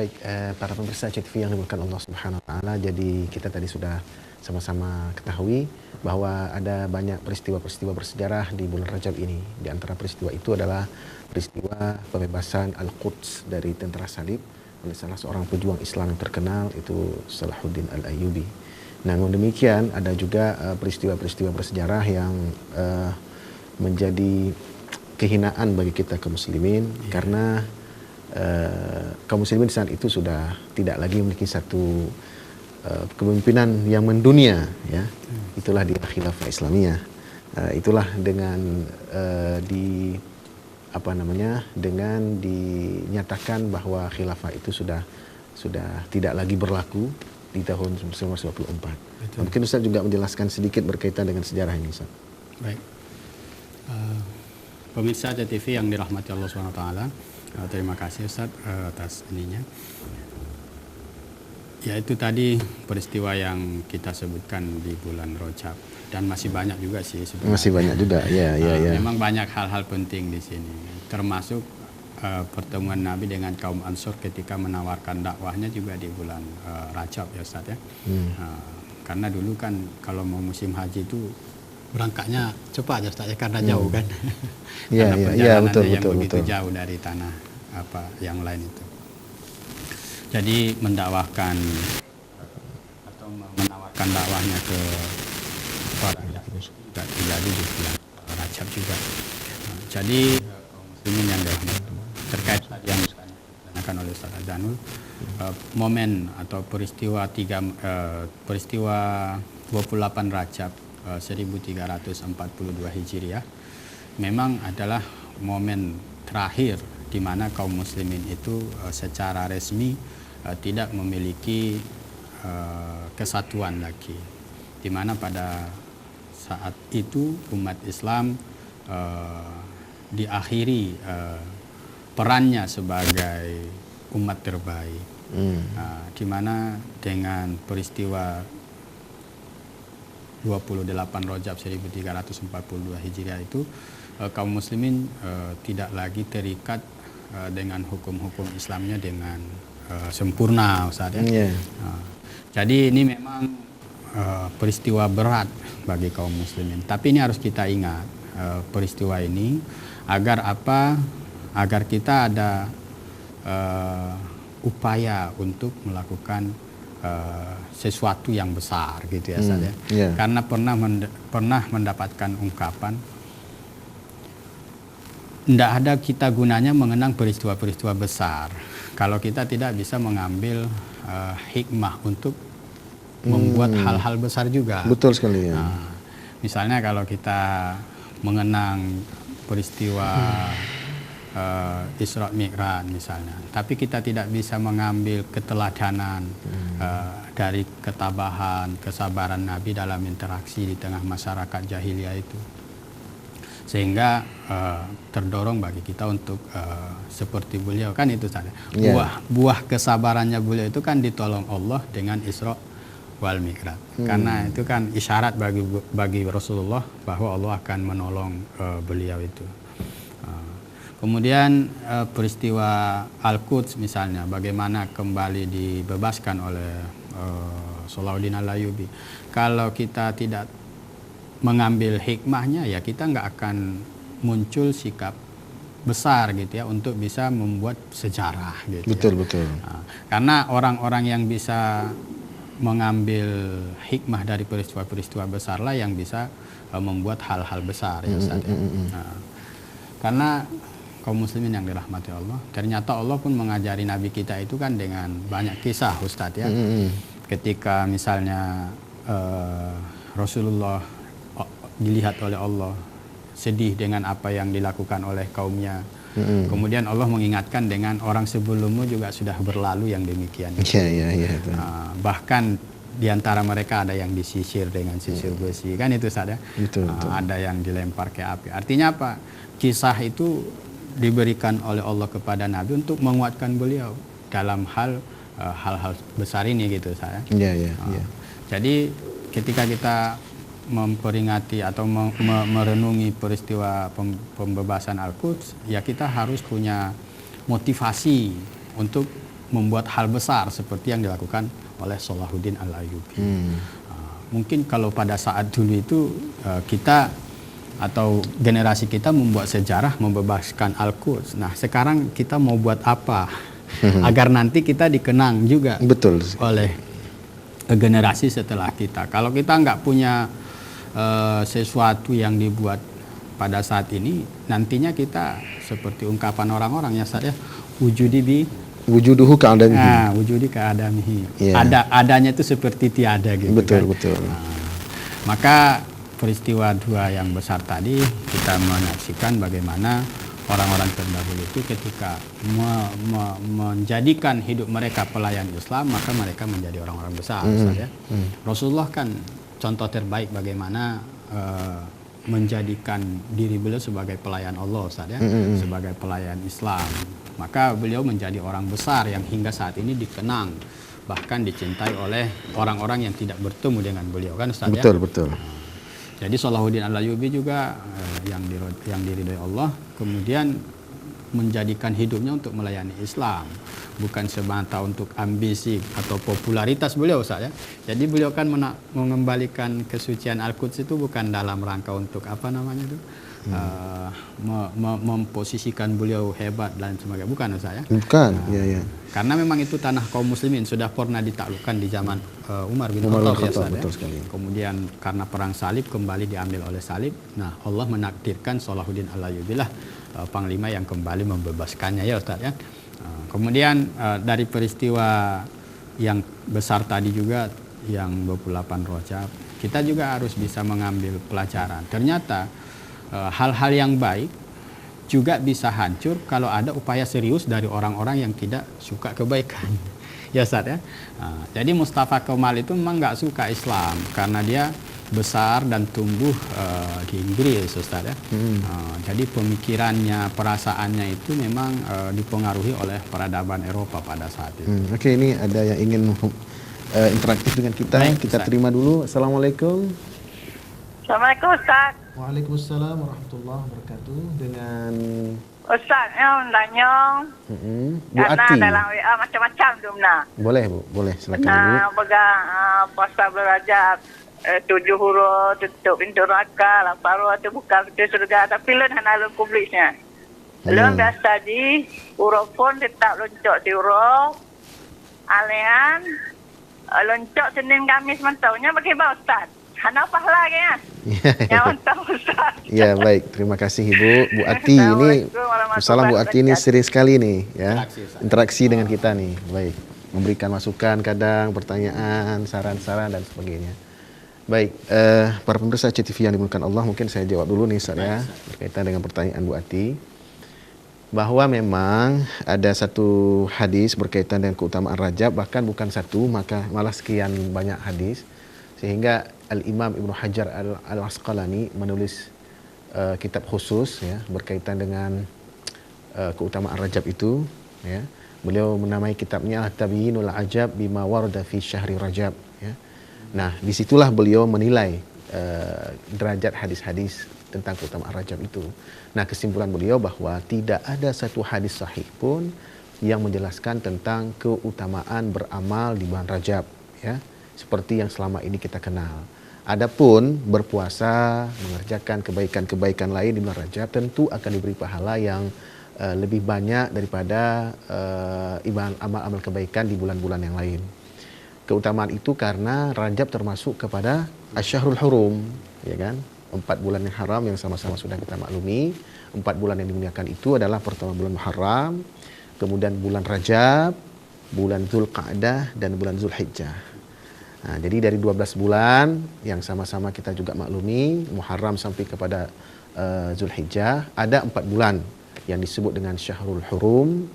Baik, para pemirsa CTV yang dimuliakan Allah Subhanahu wa taala. Jadi kita tadi sudah sama-sama ketahui bahwa ada banyak peristiwa-peristiwa bersejarah di bulan Rajab ini. Di antara peristiwa itu adalah peristiwa pembebasan Al-Quds dari tentara salib oleh salah seorang pejuang Islam yang terkenal, itu Salahuddin Al-Ayyubi. Namun demikian ada juga peristiwa-peristiwa bersejarah yang menjadi kehinaan bagi kita kaum muslimin, karena kaum muslimin saat itu sudah tidak lagi memiliki satu kepemimpinan yang mendunia, ya. Itulah dia khilafah Islamiyah. Itulah dengan dengan dinyatakan bahwa khilafah itu sudah tidak lagi berlaku di tahun 1924. Mungkin Ustaz juga menjelaskan sedikit berkaitan dengan sejarah ini, Ustaz. Baik. Pemirsa CTV yang dirahmati Allah SWT, terima kasih Ustaz atas ininya. Ya, itu tadi peristiwa yang kita sebutkan di bulan Rajab, dan masih banyak juga sih sebenarnya. Masih banyak juga, ya. Memang banyak hal-hal penting di sini, termasuk pertemuan Nabi dengan kaum Ansor ketika menawarkan dakwahnya juga di bulan Rajab, ya Ustaz ya. Karena dulu kan kalau mau musim haji itu berangkatnya cepat ya Ustaz ya, karena jauh kan. Karena perjalanannya yang begitu jauh dari tanah yang lain itu. Jadi menawarkan dakwahnya ke para juga terjadi di bulan Rajab juga. Jadi kaum muslimin yang dirahmati, terkait tadi yang ditanyakan oleh Ustaz Azanul, momen atau peristiwa 28 Rajab 1342 Hijriah memang adalah momen terakhir di mana kaum muslimin itu secara resmi tidak memiliki kesatuan lagi, di mana pada saat itu umat Islam diakhiri perannya sebagai umat terbaik, di mana dengan peristiwa 28 Rajab 1342 Hijriah itu kaum muslimin tidak lagi terikat dengan hukum-hukum Islamnya dengan sempurna, Ustaz ya. Jadi ini memang peristiwa berat bagi kaum muslimin. Tapi ini harus kita ingat peristiwa ini agar apa? Agar kita ada upaya untuk melakukan sesuatu yang besar gitu ya, Ustaz ya. Karena pernah mendapatkan ungkapan, tidak ada kita gunanya mengenang peristiwa-peristiwa besar kalau kita tidak bisa mengambil hikmah untuk membuat hal-hal besar juga. Betul sekali ya. Misalnya kalau kita mengenang peristiwa Isra Mi'raj misalnya, tapi kita tidak bisa mengambil keteladanan dari ketabahan, kesabaran Nabi dalam interaksi di tengah masyarakat jahiliyah itu, sehingga terdorong bagi kita untuk seperti beliau, kan itu saja. Buah kesabarannya beliau itu kan ditolong Allah dengan Isra wal Mi'raj. Karena itu kan isyarat bagi Rasulullah bahwa Allah akan menolong beliau itu. Kemudian peristiwa Al-Quds misalnya, bagaimana kembali dibebaskan oleh Salahuddin Al-Ayyubi. Kalau kita tidak mengambil hikmahnya, ya kita nggak akan muncul sikap besar gitu ya untuk bisa membuat sejarah gitu. Betul. Karena orang-orang yang bisa mengambil hikmah dari peristiwa-peristiwa besar lah yang bisa membuat hal-hal besar ya Ustaz. Karena kaum muslimin yang dirahmati Allah, ternyata Allah pun mengajari Nabi kita itu kan dengan banyak kisah, Ustaz ya. Ketika misalnya Rasulullah dilihat oleh Allah sedih dengan apa yang dilakukan oleh kaumnya, kemudian Allah mengingatkan dengan orang sebelummu juga sudah berlalu yang demikian. Bahkan di antara mereka ada yang disisir dengan sisir besi, kan itu saja. Ada yang dilempar ke api. Artinya apa? Kisah itu diberikan oleh Allah kepada Nabi untuk menguatkan beliau dalam hal-hal besar ini gitu saya. Jadi ketika kita memperingati atau merenungi peristiwa pembebasan Al-Quds, ya kita harus punya motivasi untuk membuat hal besar seperti yang dilakukan oleh Salahuddin Al-Ayyubi. Mungkin kalau pada saat dulu itu kita atau generasi kita membuat sejarah membebaskan Al-Quds. Nah, sekarang kita mau buat apa agar nanti kita dikenang juga oleh generasi setelah kita. Kalau kita nggak punya sesuatu yang dibuat pada saat ini, nantinya kita seperti ungkapan orang-orang ya, wujuduhu ka'adamihi. Nah, wujudi ka'adamihi. Adanya itu seperti tiada gitu. Betul. Maka peristiwa dua yang besar tadi kita menyaksikan bagaimana orang-orang terdahulu itu ketika menjadikan hidup mereka pelayan Islam, maka mereka menjadi orang-orang besar. Rasulullah kan contoh terbaik bagaimana menjadikan diri beliau sebagai pelayan Allah, sebagai pelayan Islam. Maka beliau menjadi orang besar yang hingga saat ini dikenang, bahkan dicintai oleh orang-orang yang tidak bertemu dengan beliau, kan Ustaz? Betul. Jadi Salahuddin Al-Ayyubi juga yang diridhoi Allah, kemudian menjadikan hidupnya untuk melayani Islam, bukan semata untuk ambisi atau popularitas beliau, Ustaz, ya. Jadi beliau kan mengembalikan kesucian Al-Quds itu bukan dalam rangka untuk apa namanya itu, memposisikan beliau hebat dan sebagainya, bukan, Ustaz, ya. Bukan, Karena memang itu tanah kaum muslimin, sudah pernah ditaklukkan di zaman Umar bin Khattab, betul sekali. Kemudian karena perang salib kembali diambil oleh salib. Nah, Allah menakdirkan Salahuddin Al-Ayyubi lah panglima yang kembali membebaskannya, ya Ustaz, ya. Kemudian dari peristiwa yang besar tadi juga yang 28 Rajab, kita juga harus bisa mengambil pelajaran. Ternyata hal-hal yang baik juga bisa hancur kalau ada upaya serius dari orang-orang yang tidak suka kebaikan. Ya Ustaz, ya. Jadi Mustafa Kemal itu memang nggak suka Islam karena dia besar dan tumbuh di Inggris, Ustaz, ya. Jadi pemikirannya, perasaannya itu memang dipengaruhi oleh peradaban Eropa pada saat itu. Oke, ini ada yang ingin interaktif dengan kita. Baik, kita Ustaz. terima dulu. Assalamualaikum. Assalamualaikum Ustaz. Waalaikumsalam warahmatullahi wabarakatuh. Dengan Ustaz, yang nanya Bu karena Ati. dalam WA macam-macam tu benar. Boleh, Bu. Boleh, silakan Bu. Nah, pegang puasa berajab 7 huruf tutup pintu neraka, laparu atau buka pintu surga, tapi lun hana lun kublisnya. Lun biasa di huruf pun tetap loncok di huruf alian loncok Senin Kamis mantaunya bagi Ustaz. Hana pahala kan? Yang mantap Ustaz. Ya, baik. Terima kasih Ibu. Bu Ati ini, salam Bu Ati ini sering sekali nih, ya. Interaksi dengan kita nih. Baik. Memberikan masukan kadang, pertanyaan, saran-saran dan sebagainya. Baik, para pemirsa CTV yang dimuliakan Allah, mungkin saya jawab dulu nih, Ustaz, ya, berkaitan dengan pertanyaan Bu Ati. Bahwa memang ada satu hadis berkaitan dengan keutamaan Rajab, bahkan bukan satu, maka malah sekian banyak hadis, sehingga Al-Imam Ibnu Hajar Al-Asqalani menulis kitab khusus, ya, berkaitan dengan keutamaan Rajab itu, ya. Beliau menamai kitabnya Tabyinul Ajab bima warada fi syahri Rajab, ya. Nah, disitulah beliau menilai derajat hadis-hadis tentang keutamaan Rajab itu. Nah, kesimpulan beliau bahwa tidak ada satu hadis sahih pun yang menjelaskan tentang keutamaan beramal di bulan Rajab, ya, seperti yang selama ini kita kenal. Adapun berpuasa, mengerjakan kebaikan-kebaikan lain di bulan Rajab tentu akan diberi pahala yang lebih banyak daripada amal-amal kebaikan di bulan-bulan yang lain. Keutamaan itu karena Rajab termasuk kepada Asy-Syahrul Hurum, ya kan? 4 bulan yang haram yang sama-sama sudah kita maklumi. 4 bulan yang dimuliakan itu adalah pertama bulan Muharram, kemudian bulan Rajab, bulan Dzulqa'dah dan bulan Dzulhijjah. Nah, jadi dari 12 bulan yang sama-sama kita juga maklumi, Muharram sampai kepada Dzulhijjah, ada 4 bulan yang disebut dengan Syahrul Hurum.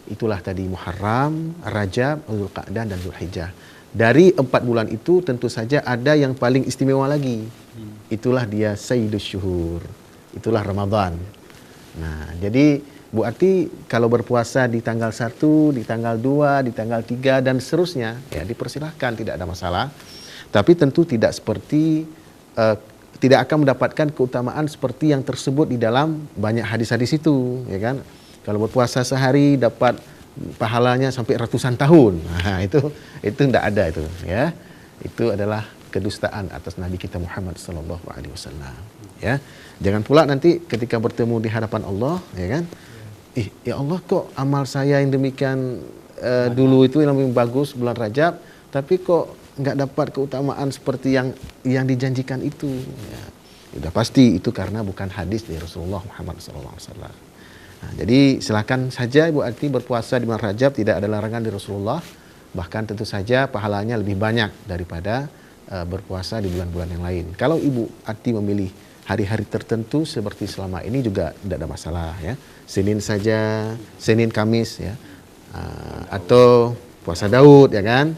Itulah tadi Muharram, Rajab, Dzulqa'dah dan Dzulhijjah. Dari 4 bulan itu tentu saja ada yang paling istimewa lagi. Itulah dia Sayyidus Syuhur. Itulah Ramadan. Nah, jadi Bu Ati kalau berpuasa di tanggal 1, di tanggal 2, di tanggal 3 dan seterusnya, ya dipersilahkan, tidak ada masalah. Tapi tentu tidak seperti tidak akan mendapatkan keutamaan seperti yang tersebut di dalam banyak hadis-hadis itu, ya kan? Kalau berpuasa sehari dapat pahalanya sampai ratusan tahun. Nah, itu tidak ada itu, ya. Itu adalah kedustaan atas Nabi kita Muhammad sallallahu alaihi wasallam, ya. Jangan pula nanti ketika bertemu di hadapan Allah, ya kan? Ya Allah, kok amal saya yang demikian dulu itu yang lebih bagus bulan Rajab, tapi kok nggak dapat keutamaan seperti yang dijanjikan itu, ya. Sudah pasti itu karena bukan hadis dari Rasulullah Muhammad SAW. Nah, jadi silakan saja Ibu Ati berpuasa di bulan Rajab, tidak ada larangan dari Rasulullah. Bahkan tentu saja pahalanya lebih banyak daripada berpuasa di bulan-bulan yang lain. Kalau Ibu Ati memilih hari-hari tertentu seperti selama ini juga tidak ada masalah, ya. Senin saja, Senin Kamis, ya. Atau puasa Daud, ya kan?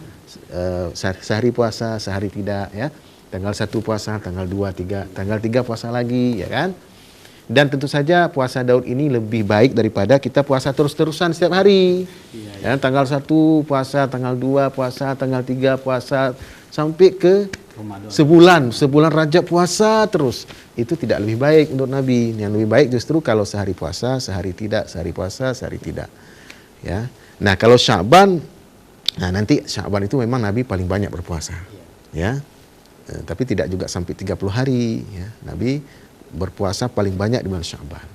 Sehari puasa, sehari tidak, ya. Tanggal 1 puasa, tanggal 2, 3, tanggal 3 puasa lagi, ya kan? Dan tentu saja puasa Daud ini lebih baik daripada kita puasa terus-terusan setiap hari. Ya, tanggal 1 puasa, tanggal 2 puasa, tanggal 3 puasa, sampai ke sebulan Rajab puasa terus. Itu tidak lebih baik untuk Nabi. Yang lebih baik justru kalau sehari puasa, sehari tidak, sehari puasa, sehari tidak. Ya. Nah, kalau Sya'ban, nah nanti Sya'ban itu memang Nabi paling banyak berpuasa. Ya. Tapi tidak juga sampai 30 hari, ya. Nabi berpuasa paling banyak di bulan Sya'ban.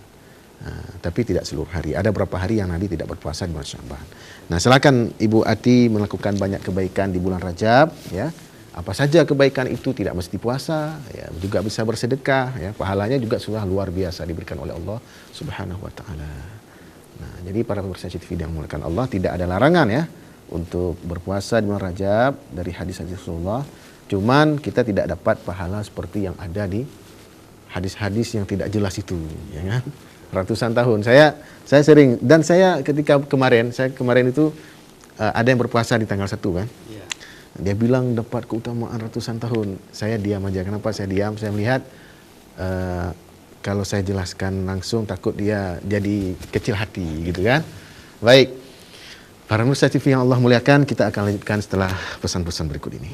Tapi tidak seluruh hari. Ada beberapa hari yang Nabi tidak berpuasa di bulan Sya'ban. Nah, silakan Ibu Ati melakukan banyak kebaikan di bulan Rajab, ya. Apa saja kebaikan itu, tidak mesti puasa, ya, juga bisa bersedekah, ya. Pahalanya juga sudah luar biasa diberikan oleh Allah Subhanahu wa taala. Nah, jadi para pemirsa TV yang dimuliakan Allah, tidak ada larangan, ya, untuk berpuasa di bulan Rajab dari hadis-hadis Rasulullah. Cuman kita tidak dapat pahala seperti yang ada di hadis-hadis yang tidak jelas itu, ya kan? Ratusan tahun. Saya sering, dan saya ketika kemarin itu ada yang berpuasa di tanggal 1 kan. Dia bilang dapat keutamaan ratusan tahun. Saya diam aja. Kenapa saya diam? Saya melihat kalau saya jelaskan langsung takut dia jadi kecil hati, gitu kan. Baik. Para pemirsa TV yang Allah muliakan, kita akan lanjutkan setelah pesan-pesan berikut ini.